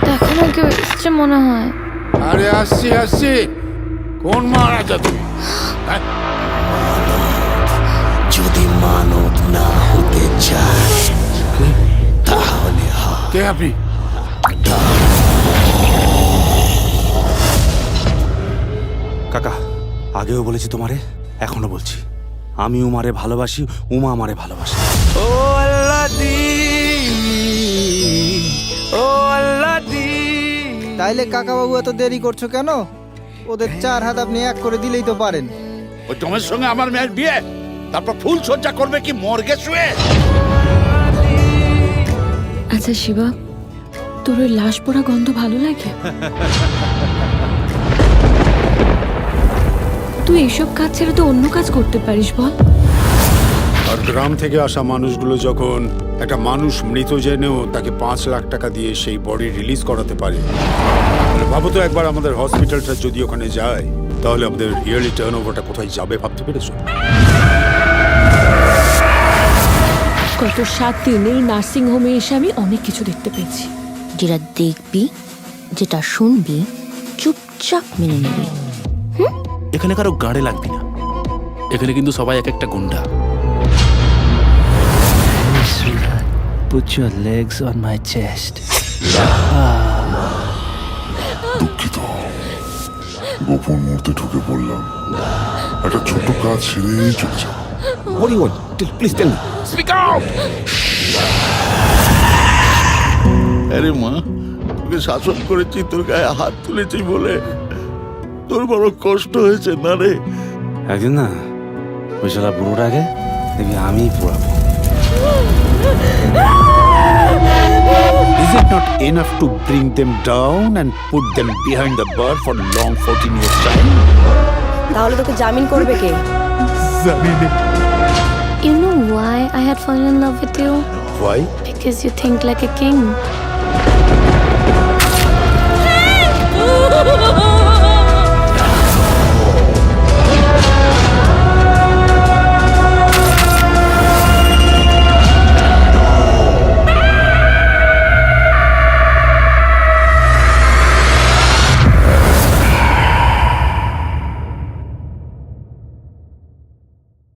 দেখো না কেউ এসছে মনে হয়। আরে আসছি আসছি। কোন মহারাজা তুমি? হ্যাঁ? যদি মানব না হতে চায় তাহলে কে আপনি? কাকা, আগেও বলেছি তোমারে, এখনো বলছি, আমি উমারে ভালোবাসি, উমা আমারে ভালোবাসে। ও আল্লাহ দি, ও আল্লাহ দি। তাইলে কাকাবাবু এত দেরি করছো কেন? ওদের 4 হাত আপনি এক করে দিলেই তো পারেন। ওই তোমার সঙ্গে আমার মেয়ের বিয়ে, তারপর ফুল সজ্জা করবে কি মর্গে শুয়ে? আচ্ছা শিবা, তোর ওই লাশ পোড়া গন্ধ ভালো লাগে? তুই এসব কাজ ছেড়ে তো অন্য কাজ করতে পারিস, বল। আর গ্রাম থেকে আসা মানুষগুলো যখন একটা মানুষ মৃত জেনেও তাকে 5 লাখ টাকা দিয়ে সেই বডি রিলিজ করাতে পারে, তাহলে ভাবো তো একবার আমাদের হসপিটালটা যদি ওখানে যায়, তাহলে আমাদের ইয়ারলি টার্ন ওভারটা কোথায় যাবে ভাবতে পেরেছো? গত 7 দিন এই নার্সিং হোমে এসে আমি অনেক কিছু দেখতে পেয়েছি। যেটা দেখবি, যেটা শুনবি, চুপচাপ মেনে নিবি। এখানে কারো গাড়ে লাগবি না। এখানে কিন্তু সবাই এক একটা গুন্ডা। Put your legs on my chest. দুঃখিত, গোপন মুহূর্তে ঢুকে পড়লাম। একটা ছোট কাজ ছেড়েই চলে যাও। What do you want? Please tell me. Speak out! আরে মা, তোকে শাসন করেছি, তোর গায়ে হাত তুলেছি বলে তোর বড় কষ্ট হয়েছে না রে? একদিন না ওই শালা বুড়োটাকে দেখবি আমিই পোড়াবো। Is it not enough to bring them down and put them behind the bar for long 14 years time? তাহলে তোকে জামিন করবে কে? You know why I had fallen in love with you? Why? Because you think like a king.